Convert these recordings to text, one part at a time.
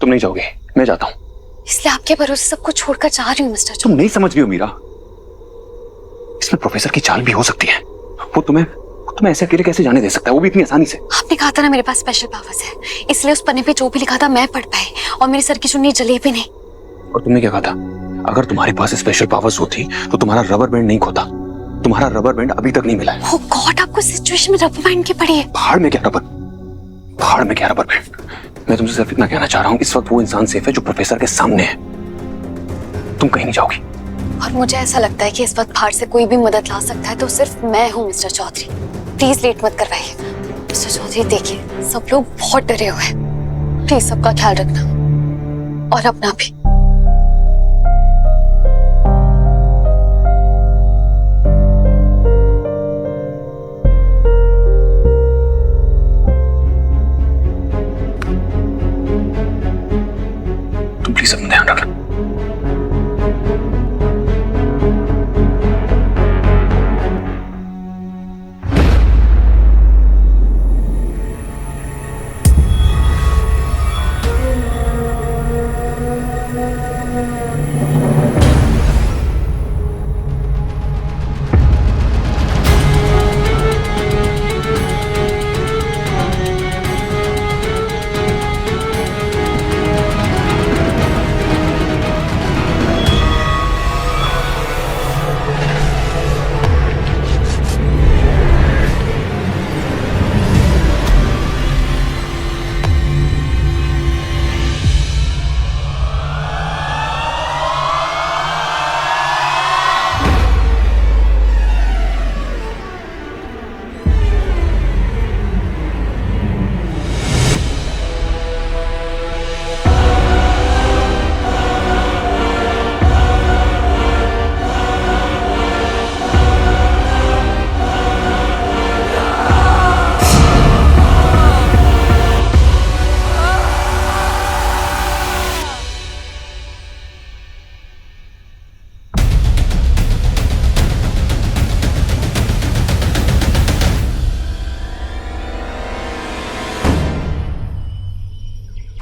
तुम नहीं जाओगे, मैं जाता हूँ। इसलिए आपके भरोसे सब कुछ छोड़कर जा रही हूँ मिस्टर तुम नहीं समझ रही हो मीरा, इसमें प्रोफेसर की चाल भी हो सकती है। वो तुम्हें ऐसे अकेले कैसे जाने दे सकता है, वो भी इतनी आसानी से। आपने कहा था ना मेरे पास स्पेशल पावर्स है, इसलिए उस पन्ने पे जो भी लिखा था मैं पढ़ पाई और मेरे सर की चुन्नी जली भी नहीं। और तुमने क्या कहा था? अगर तुम्हारे पास स्पेशल पावर्स होती तो तुम्हारा रबर बैंड नहीं खोता। तुम्हारा रबर बैंड अभी तक नहीं मिला है। ओह गॉड, आपको सिचुएशन में रबर बैंड की पड़ी है। पहाड़ में क्या रबर बैंड? मैं तुमसे सिर्फ इतना कहना चाह रहा हूँ, इस वक्त वो इंसान सेफ है जो प्रोफेसर के सामने है। तुम कहीं नहीं जाओगी। और मुझे ऐसा लगता है कि इस वक्त बाहर से कोई भी मदद ला सकता है तो सिर्फ मैं हूँ मिस्टर चौधरी। प्लीज लेट मत करवाइए। मिस्टर चौधरी देखिए, सब लोग बहुत डरे हुए हैं, प्लीज सबका ख्याल रखना और अपना भी। तुम प्लीज अपना ध्यान रखना।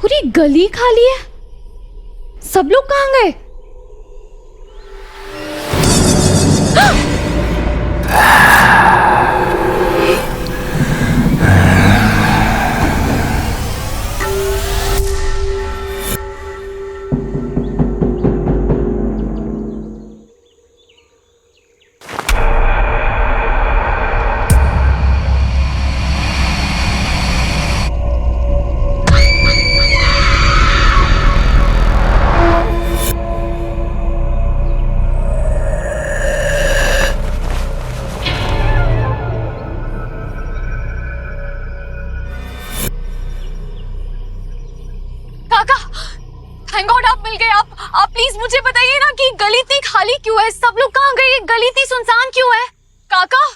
पूरी गली खाली है, सब लोग कहाँ गए? थैंक गॉड आप मिल गए। आप प्लीज मुझे बताइए ना कि गली इतनी खाली क्यों है, सब लोग कहाँ गए, गली इतनी सुनसान क्यों है? काका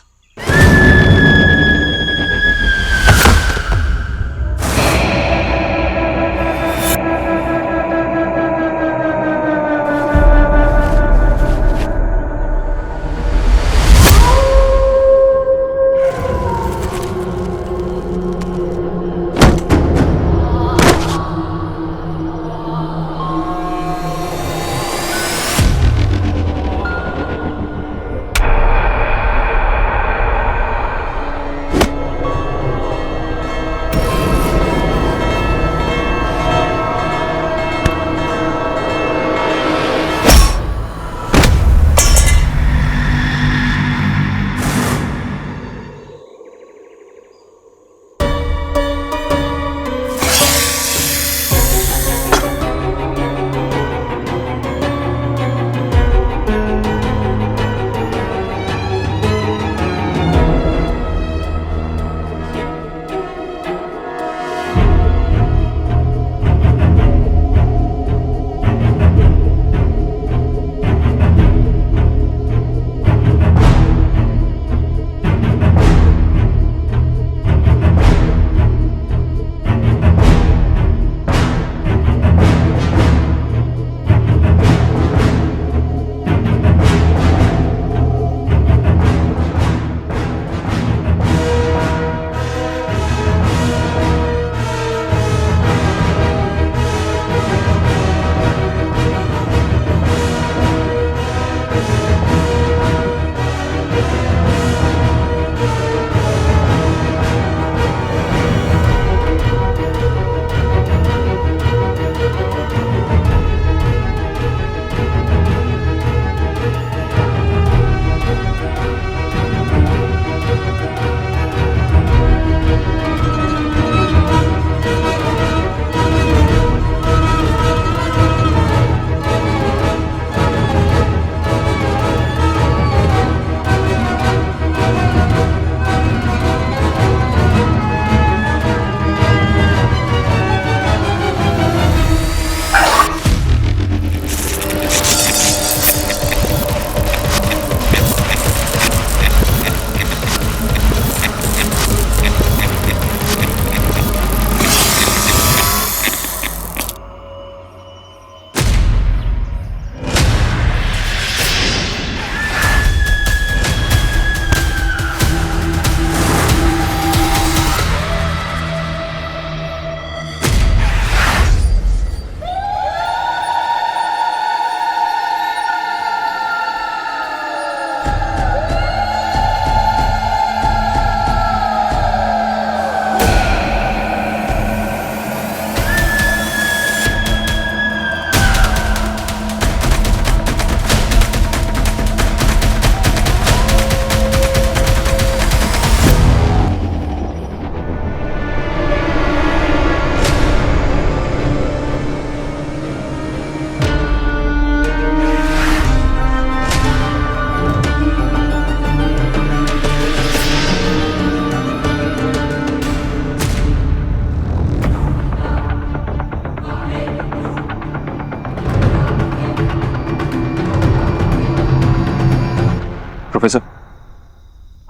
प्रोफेसर,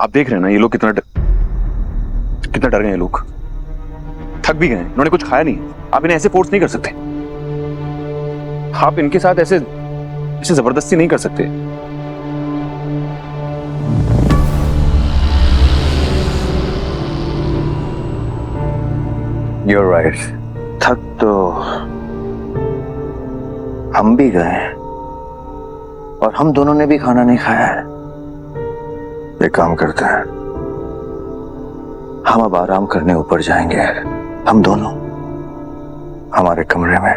आप देख रहे हैं ना ये लोग कितना डर गए हैं। लोग थक भी गए हैं, इन्होंने कुछ खाया नहीं। आप इन्हें ऐसे फोर्स नहीं कर सकते। आप इनके साथ ऐसे जबरदस्ती नहीं कर सकते। You're right. थक तो हम भी गए हैं और हम दोनों ने भी खाना नहीं खाया है। एक काम करते हैं, हम अब आराम करने ऊपर जाएंगे, हम दोनों हमारे कमरे में।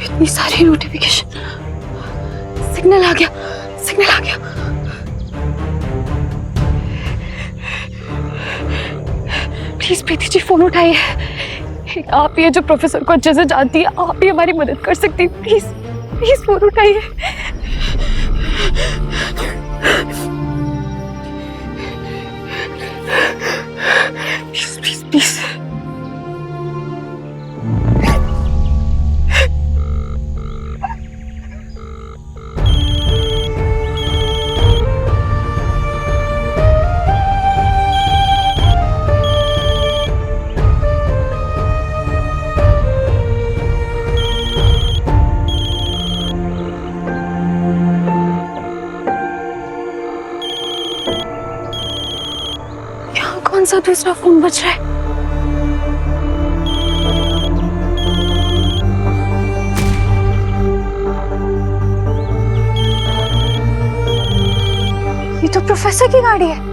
इतनी सारी नोटिफिकेशन, सिग्नल आ गया, सिग्नल आ गया। प्लीज प्रीति जी फोन उठाइए। आप ही है जो प्रोफेसर को अच्छे से जानती है, आप ही हमारी मदद कर सकती है। प्लीज प्लीज फोन उठाइए। Please please please. कौन सा दूसरा फोन बज रहा है? ये तो प्रोफेसर की गाड़ी है।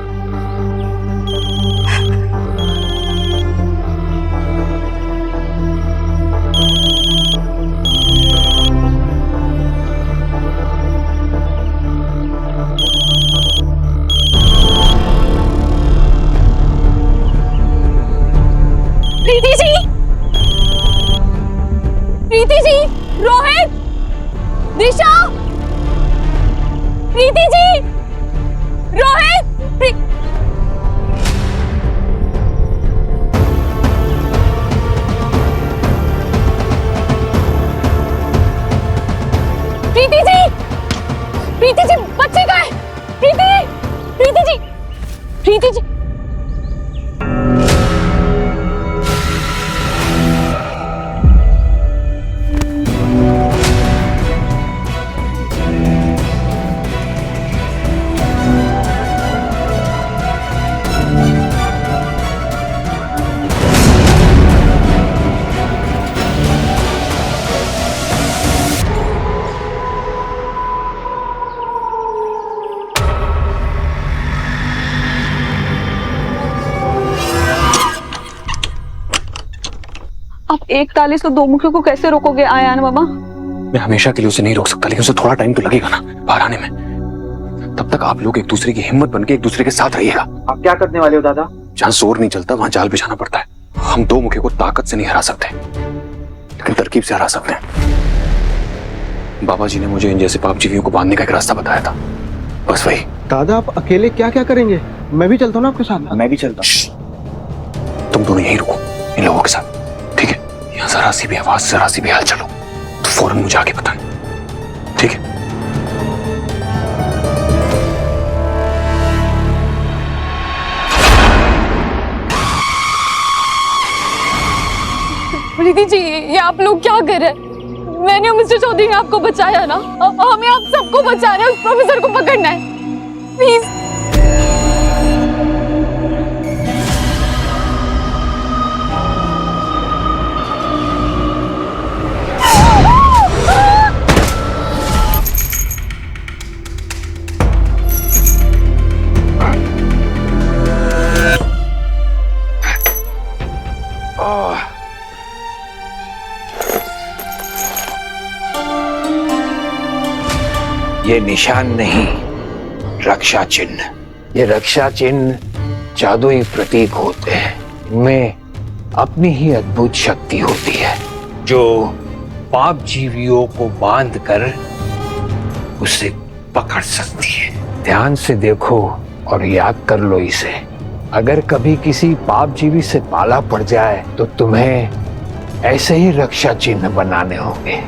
प्रीति जी, प्रीति जी, रोहित, दिशा, प्रीति जी, रोहित, प्रीति जी, प्रीति जी, बच्चे का है। प्रीति, प्रीति जी, प्रीति जी। आप एक ताली से दो मुखियों को कैसे रोकोगे आयान मामा? मैं हमेशा के लिए उसे नहीं रोक सकता, लेकिन उसे थोड़ा टाइम तो लगेगा ना बाहर आने में। तब तक आप लोग एक दूसरे की हिम्मत बन के एक दूसरे के साथ रहिएगा। आप क्या करने वाले हो दादा? जहाँ जोर नहीं चलता वहां जाल बिछाना पड़ता है। हम दो मुखियों को ताकत से नहीं हरा सकते, लेकिन तरकीब से हरा सकते हैं। बाबा जी ने मुझे इन जैसे पाप जीवियों को बांधने का एक रास्ता बताया था, बस वही। दादा आप अकेले क्या क्या करेंगे? मैं भी चलता हूँ ना आपके साथ। मैं भी चलता हूँ। तुम दोनों यहीं रुको इन लोगों के साथ, ठीक है? जरा सी भी आवाज, जरा सी भी हलचल हो तो फौरन मुझे आगे बताना, ठीक है? प्रीति जी, ये आप लोग क्या कर रहे हैं? मैंने और मिस्टर चौधरी ने आपको बचाया ना, अब हमें आप सबको बचाना है, उस प्रोफेसर को पकड़ना है, प्लीज। ये निशान नहीं, रक्षा चिन्ह। ये रक्षा चिन्ह जादुई प्रतीक होते हैं। इनमें अपनी ही अद्भुत शक्ति होती है जो पाप जीवियों को बांध कर उसे पकड़ सकती है। ध्यान से देखो और याद कर लो इसे। अगर कभी किसी पाप जीवी से पाला पड़ जाए तो तुम्हें ऐसे ही रक्षा चिन्ह बनाने होंगे।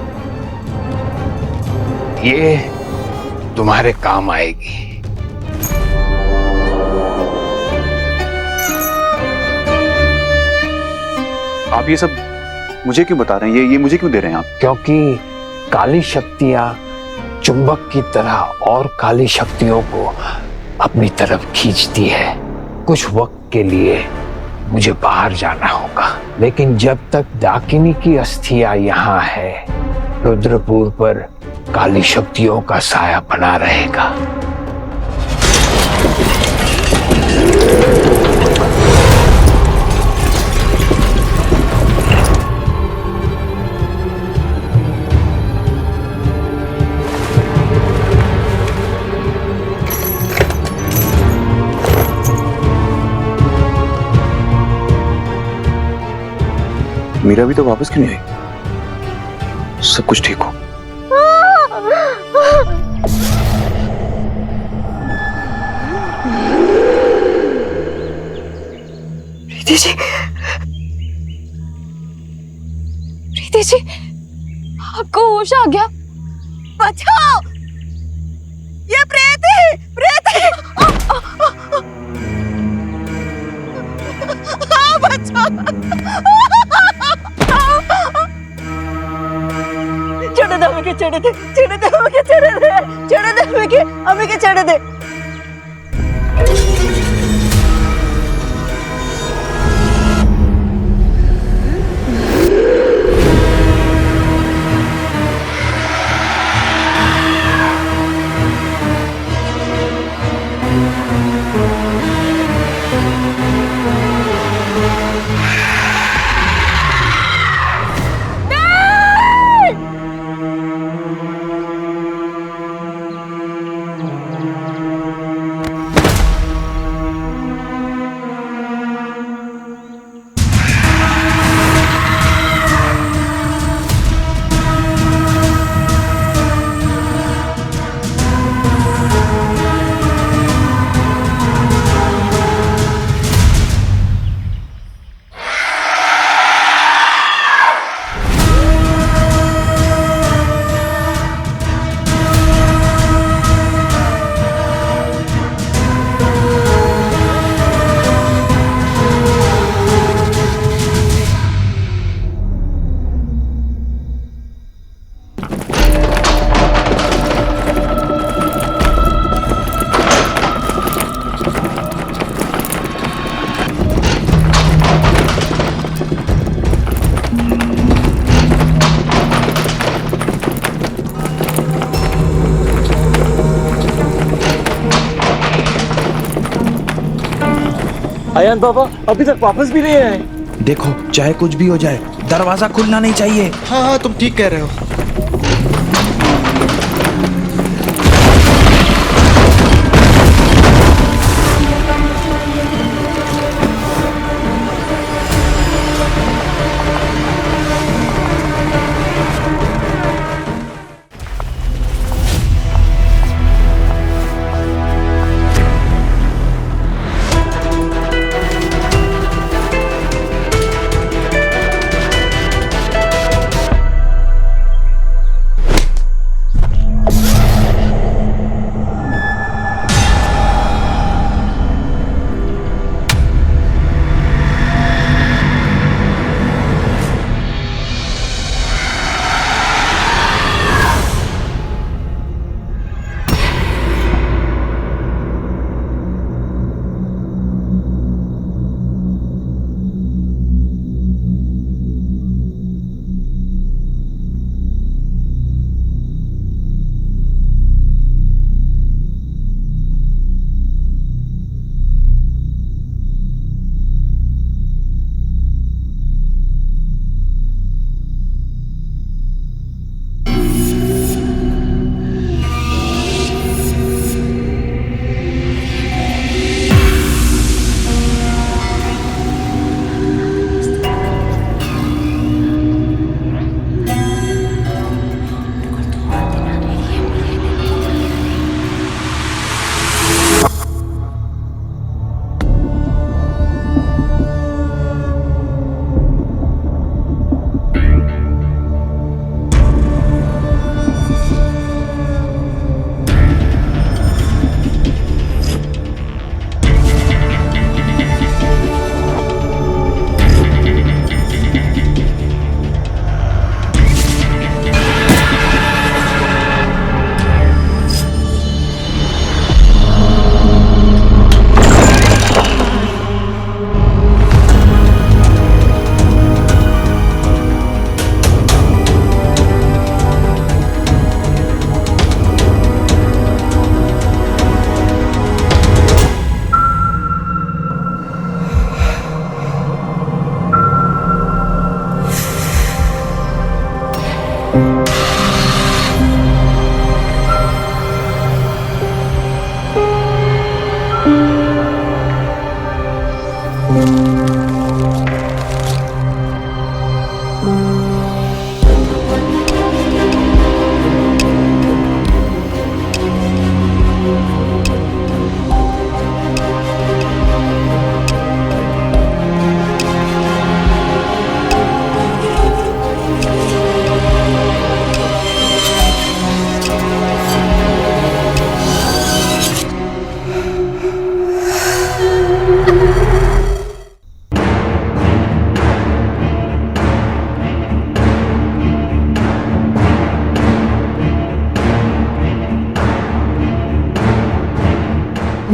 ये तुम्हारे काम आएगी। आप ये सब मुझे क्यों बता रहे हैं? ये मुझे क्यों दे रहे हैं आप? क्योंकि काली शक्तियां चुंबक की तरह और काली शक्तियों को अपनी तरफ खींचती है। कुछ वक्त के लिए मुझे बाहर जाना होगा, लेकिन जब तक डाकिनी की अस्थियां यहाँ है, रुद्रपुर पर काली शक्तियों का साया बना रहेगा। मीरा भी तो वापस क्यों नहीं आई? सब कुछ ठीक हो? प्रीति जी, प्रीति जी, आपको होश आ गया? बचाओ, ये प्रेत है, प्रेत है। बचाओ, चढ़ दे, हमें के चढ़ दे, चढ़ दे, हमें के चढ़ दे, चढ़ दे, हमें के चढ़ दे। आयान बाबा अभी तक वापस भी नहीं आए। देखो, चाहे कुछ भी हो जाए, दरवाजा खुलना नहीं चाहिए। हाँ हाँ, तुम ठीक कह रहे हो।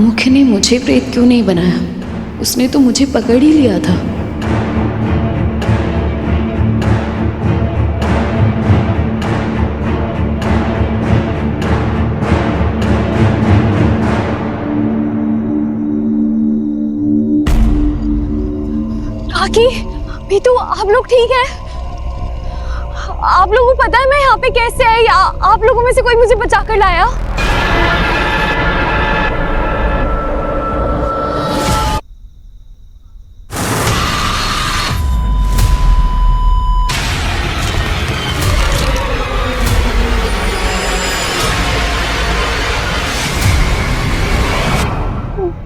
मुख्य ने मुझे प्रेत क्यों नहीं बनाया? उसने तो मुझे पकड़ ही लिया था। राखी, मीतू, आप लोग ठीक है? आप लोगों को पता है मैं यहाँ पे कैसे आई? आप लोगों में से कोई मुझे बचा कर लाया?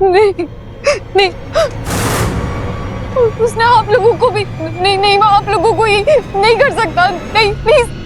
नहीं, नहीं, उसने आप लोगों को भी नहीं, नहीं, मैं आप लोगों को ही नहीं कर सकता। नहीं, प्लीज।